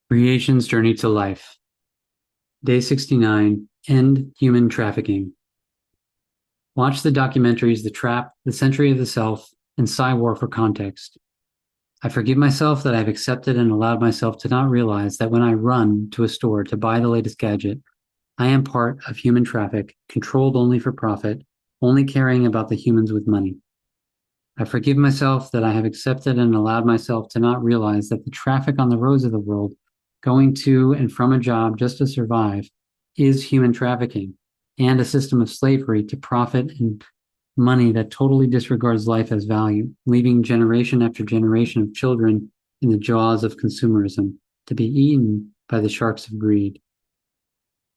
Creation's Journey to Life. Day 69. End Human Trafficking. Watch the documentaries The Trap, The Century of the Self, and Psywar for context. I forgive myself that I've accepted and allowed myself to not realize that when I run to a store to buy the latest gadget, I am part of human traffic, controlled only for profit, only caring about the humans with money. I forgive myself that I have accepted and allowed myself to not realize that the traffic on the roads of the world, going to and from a job just to survive, is human trafficking and a system of slavery to profit and money that totally disregards life as value, leaving generation after generation of children in the jaws of consumerism to be eaten by the sharks of greed.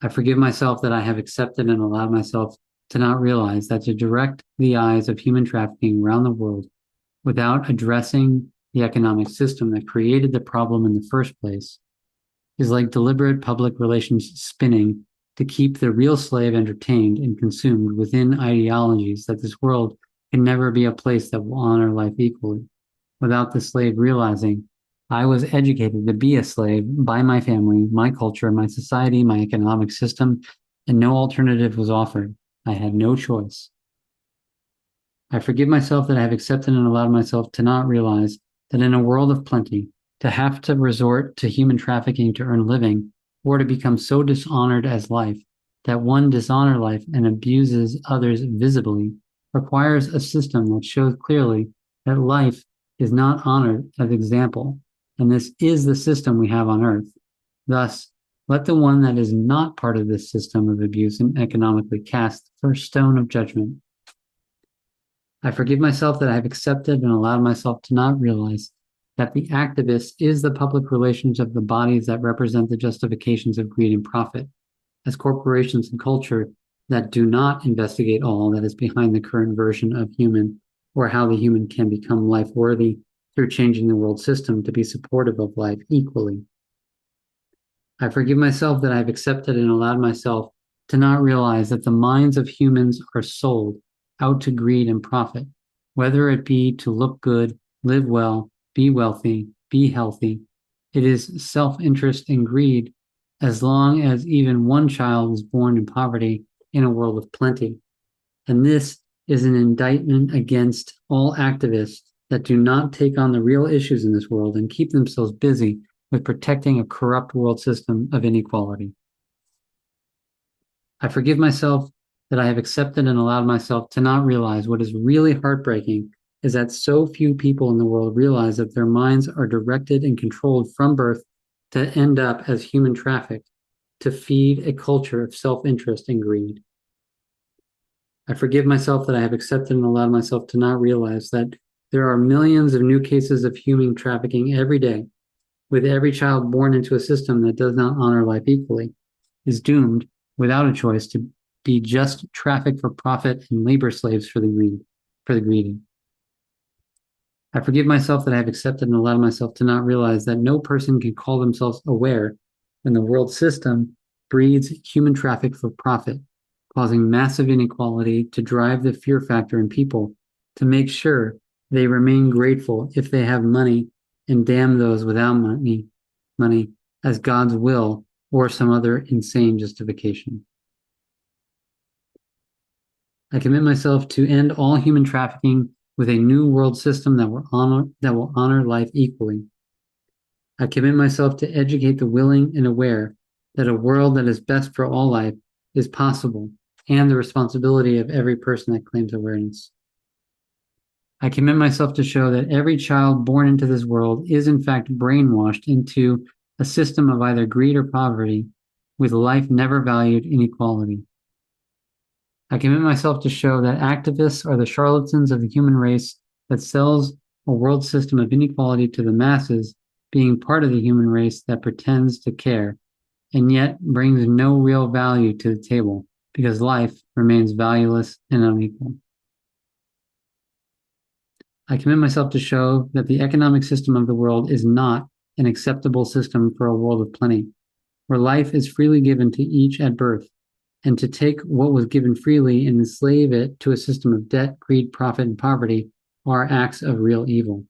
I forgive myself that I have accepted and allowed myself to not realize that to direct the eyes of human trafficking around the world without addressing the economic system that created the problem in the first place is like deliberate public relations spinning to keep the real slave entertained and consumed within ideologies that this world can never be a place that will honor life equally, without the slave realizing I was educated to be a slave by my family, my culture, my society, my economic system, and no alternative was offered. I had no choice. I forgive myself that I have accepted and allowed myself to not realize that in a world of plenty, to have to resort to human trafficking to earn a living, or to become so dishonored as life that one dishonor life and abuses others visibly, requires a system that shows clearly that life is not honored as example, and this is the system we have on earth. Thus, let the one that is not part of this system of abuse and economically cast the first stone of judgment. I forgive myself that I have accepted and allowed myself to not realize that the activist is the public relations of the bodies that represent the justifications of greed and profit, as corporations and culture that do not investigate all that is behind the current version of human or how the human can become life worthy through changing the world system to be supportive of life equally. I forgive myself that I have accepted and allowed myself to not realize that the minds of humans are sold out to greed and profit, whether it be to look good, live well, be wealthy, be healthy. It is self-interest and greed as long as even one child is born in poverty in a world of plenty. And this is an indictment against all activists that do not take on the real issues in this world and keep themselves busy with protecting a corrupt world system of inequality. I forgive myself that I have accepted and allowed myself to not realize what is really heartbreaking is that so few people in the world realize that their minds are directed and controlled from birth to end up as human trafficked to feed a culture of self-interest and greed. I forgive myself that I have accepted and allowed myself to not realize that there are millions of new cases of human trafficking every day, with every child born into a system that does not honor life equally, is doomed without a choice to be just trafficked for profit and labor slaves for the greedy. I forgive myself that I have accepted and allowed myself to not realize that no person can call themselves aware when the world system breeds human traffic for profit, causing massive inequality to drive the fear factor in people to make sure they remain grateful if they have money and damn those without money as God's will or some other insane justification. I commit myself to end all human trafficking with a new world system that will honor life equally. I commit myself to educate the willing and aware that a world that is best for all life is possible and the responsibility of every person that claims awareness. I commit myself to show that every child born into this world is in fact brainwashed into a system of either greed or poverty, with life never valued in equality. I commit myself to show that activists are the charlatans of the human race that sells a world system of inequality to the masses, being part of the human race that pretends to care, and yet brings no real value to the table because life remains valueless and unequal. I commit myself to show that the economic system of the world is not an acceptable system for a world of plenty, where life is freely given to each at birth, and to take what was given freely and enslave it to a system of debt, greed, profit, and poverty are acts of real evil.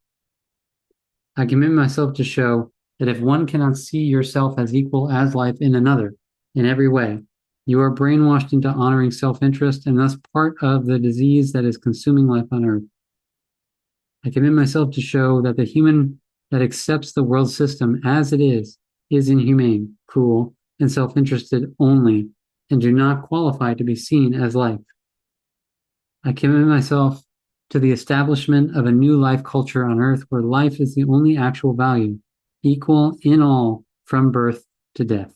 I commit myself to show that if one cannot see yourself as equal as life in another, in every way, you are brainwashed into honoring self-interest and thus part of the disease that is consuming life on Earth. I commit myself to show that the human that accepts the world system as it is inhumane, cruel, and self-interested only, and do not qualify to be seen as life. I commit myself to the establishment of a new life culture on Earth where life is the only actual value, equal in all from birth to death.